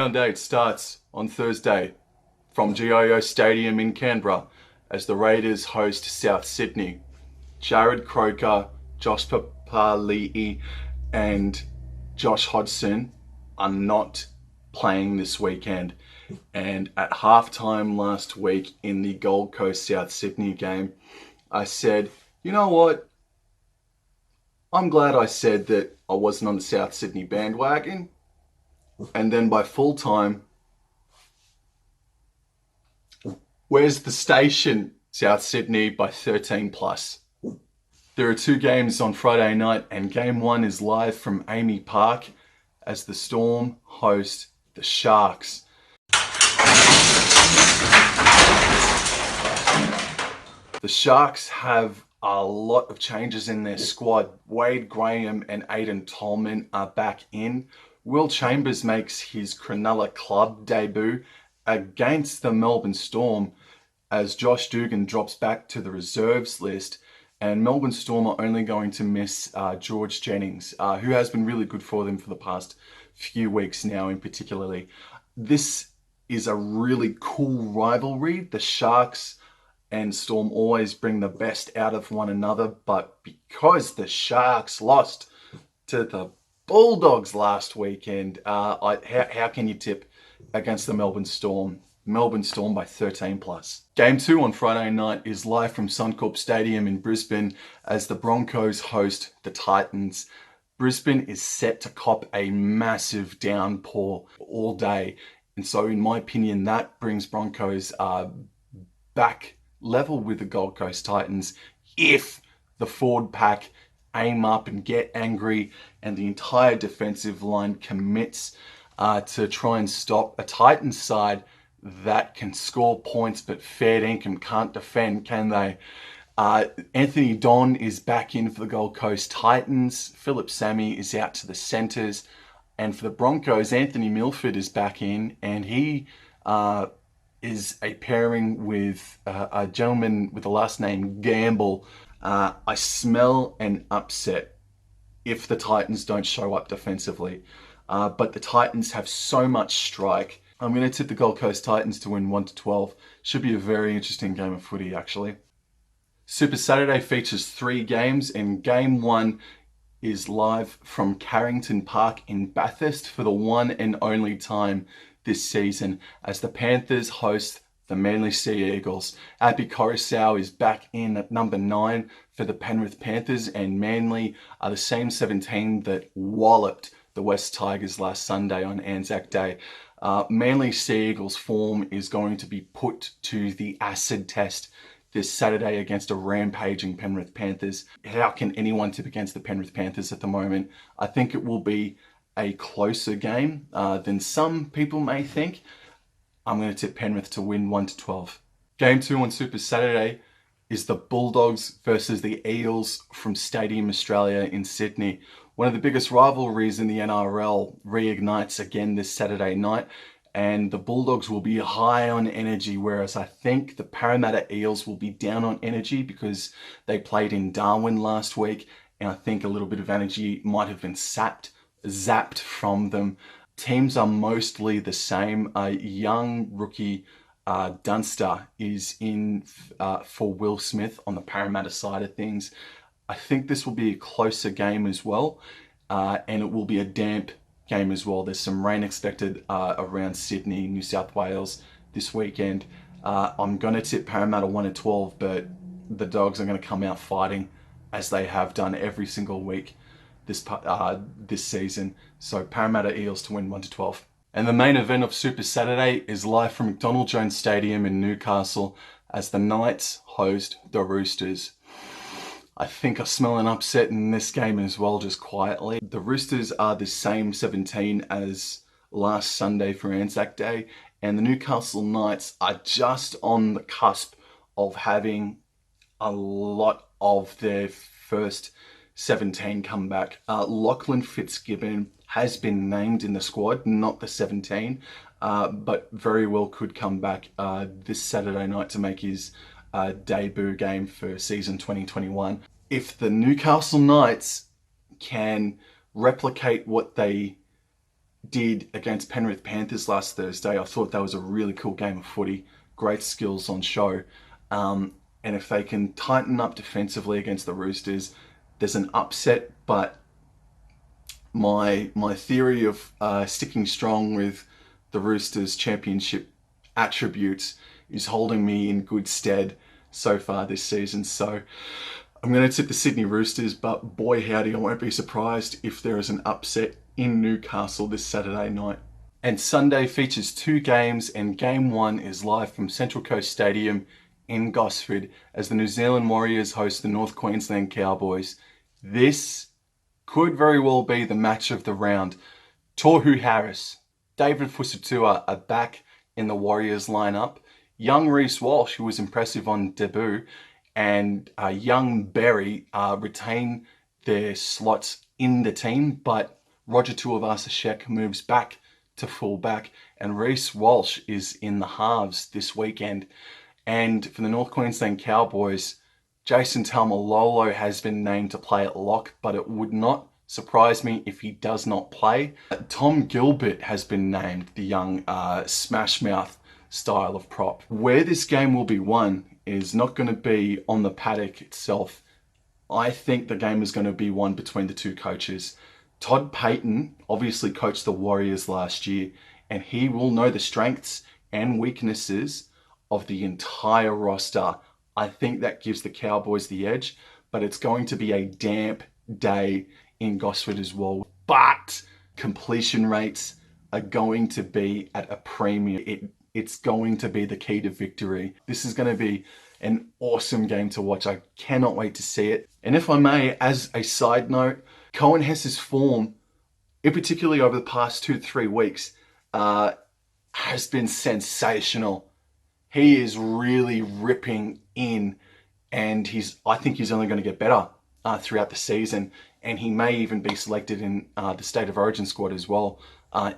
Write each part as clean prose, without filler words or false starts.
Round 8 starts on Thursday from GIO Stadium in Canberra as the Raiders host South Sydney. Jared Croker, Josh Papali'i and Josh Hodgson are not playing this weekend. And at halftime last week in the Gold Coast South Sydney game, I said, you know what? I'm glad I said that I wasn't on the South Sydney bandwagon. And then by full time, where's the station? South Sydney by 13 plus. There are two games on Friday night, and game one is live from Amy Park as the Storm host the Sharks. The Sharks have a lot of changes in their squad. Wade Graham and Aidan Tolman are back in. Will Chambers makes his Cronulla club debut against the Melbourne Storm as Josh Dugan drops back to the reserves list, and Melbourne Storm are only going to miss George Jennings, who has been really good for them for the past few weeks now in particularly. This is a really cool rivalry. The Sharks and Storm always bring the best out of one another, but because the Sharks lost to the Bulldogs last weekend, how can you tip against the Melbourne Storm? Melbourne Storm by 13 plus. Game 2 on Friday night is live from Suncorp Stadium in Brisbane as the Broncos host the Titans. Brisbane is set to cop a massive downpour all day, and so in my opinion that brings Broncos back level with the Gold Coast Titans if the forward pack aim up and get angry and the entire defensive line commits to try and stop a Titans side that can score points but fair income can't defend, can they? Anthony Don is back in for the Gold Coast Titans. Philip Sammy is out to the centres, and for the Broncos, Anthony Milford is back in, and he is a pairing with a gentleman with the last name Gamble. I smell an upset if the Titans don't show up defensively. But the Titans have so much strike. I'm going to tip the Gold Coast Titans to win 1-12. Should be a very interesting game of footy, actually. Super Saturday features 3 games, and game 1 is live from Carrington Park in Bathurst for the one and only time this season as the Panthers host the Manly Sea Eagles. Api Coruscant is back in at number 9 for the Penrith Panthers, and Manly are the same 17 that walloped the West Tigers last Sunday on Anzac Day. Manly Sea Eagles form is going to be put to the acid test this Saturday against a rampaging Penrith Panthers. How can anyone tip against the Penrith Panthers at the moment? I think it will be a closer game than some people may think. I'm going to tip Penrith to win 1-12. Game 2 on Super Saturday is the Bulldogs versus the Eels from Stadium Australia in Sydney. One of the biggest rivalries in the NRL reignites again this Saturday night, and the Bulldogs will be high on energy, whereas I think the Parramatta Eels will be down on energy because they played in Darwin last week, and I think a little bit of energy might have been zapped from them. Teams are mostly the same. A young rookie Dunster is in for Will Smith on the Parramatta side of things. I think this will be a closer game as well, and it will be a damp game as well. There's some rain expected around Sydney, New South Wales this weekend. I'm going to tip Parramatta 1-12, but the Dogs are going to come out fighting as they have done every single week this season. So Parramatta Eels to win 1-12. And the main event of Super Saturday is live from McDonald Jones Stadium in Newcastle as the Knights host the Roosters. I think I smell an upset in this game as well, just quietly. The Roosters are the same 17 as last Sunday for Anzac Day, and the Newcastle Knights are just on the cusp of having a lot of their first 17 come back. Lachlan Fitzgibbon has been named in the squad, not the 17, but very well could come back this Saturday night to make his debut game for season 2021. If the Newcastle Knights can replicate what they did against Penrith Panthers last Thursday, I thought that was a really cool game of footy. Great skills on show. And if they can tighten up defensively against the Roosters, there's an upset, but my theory of sticking strong with the Roosters' championship attributes is holding me in good stead so far this season. So I'm going to tip the Sydney Roosters, but boy howdy, I won't be surprised if there is an upset in Newcastle this Saturday night. And Sunday features 2 games, and game 1 is live from Central Coast Stadium in Gosford as the New Zealand Warriors host the North Queensland Cowboys. This could very well be the match of the round. Tohu Harris, David Fusatua are back in the Warriors lineup. Young Reece Walsh, who was impressive on debut, and young Berry retain their slots in the team, but Roger Tuivasa-Sheck moves back to fullback, and Reece Walsh is in the halves this weekend. And for the North Queensland Cowboys, Jason Taumalolo has been named to play at lock, but it would not surprise me if he does not play. Tom Gilbert has been named the young smash mouth style of prop. Where this game will be won is not going to be on the paddock itself. I think the game is going to be won between the 2 coaches. Todd Payten obviously coached the Warriors last year, and he will know the strengths and weaknesses of the entire roster. I think that gives the Cowboys the edge, but it's going to be a damp day in Gosford as well. But completion rates are going to be at a premium. It's going to be the key to victory. This is going to be an awesome game to watch. I cannot wait to see it. And if I may, as a side note, Cohen Hess's form, in particularly over the past 2 to 3 weeks, has been sensational. He is really ripping in, and I think he's only going to get better throughout the season, and he may even be selected in the State of Origin squad as well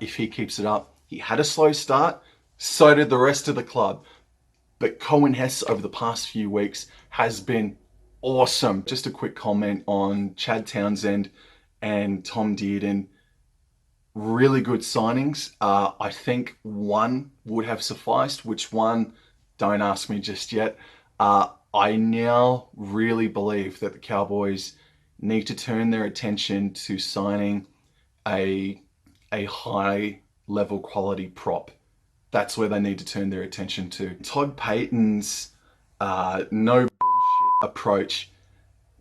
if he keeps it up. He had a slow start, so did the rest of the club, but Cohen Hess over the past few weeks has been awesome. Just a quick comment on Chad Townsend and Tom Dearden. Really good signings. I think one would have sufficed. Which one? Don't ask me just yet. I now really believe that the Cowboys need to turn their attention to signing a high level quality prop. That's where they need to turn their attention to. Todd Payten's no bullshit approach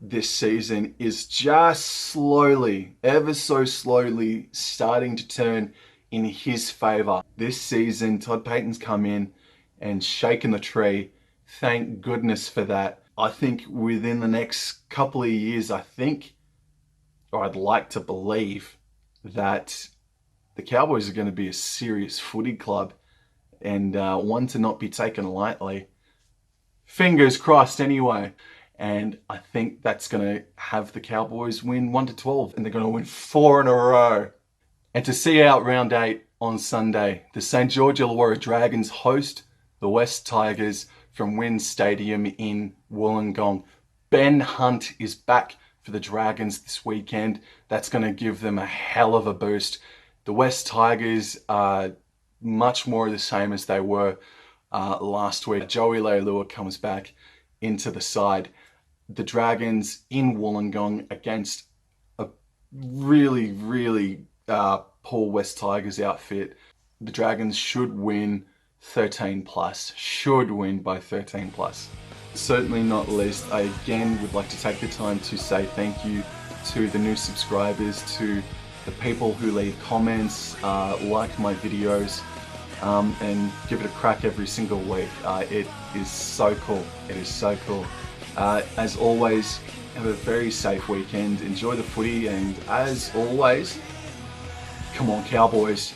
this season is just slowly, ever so slowly, starting to turn in his favor. This season, Todd Payten's come in and shaken the tree. Thank goodness for that. I think within the next couple of years, I'd like to believe that the Cowboys are going to be a serious footy club, and one to not be taken lightly. Fingers crossed anyway. And I think that's going to have the Cowboys win 1-12, and they're going to win 4 in a row. And to see out round 8 on Sunday, the St. George Illawarra Dragons host the West Tigers from WIN Stadium in Wollongong. Ben Hunt is back for the Dragons this weekend. That's going to give them a hell of a boost. The West Tigers are much more the same as they were last week. Joey Leilua comes back into the side. The Dragons in Wollongong against a really, really poor West Tigers outfit. The Dragons should win 13 plus. Should win by 13 plus. Certainly not least, I again would like to take the time to say thank you to the new subscribers, to the people who leave comments, like my videos, and give it a crack every single week. It is so cool. It is so cool. As always, have a very safe weekend. Enjoy the footy, and as always, come on Cowboys.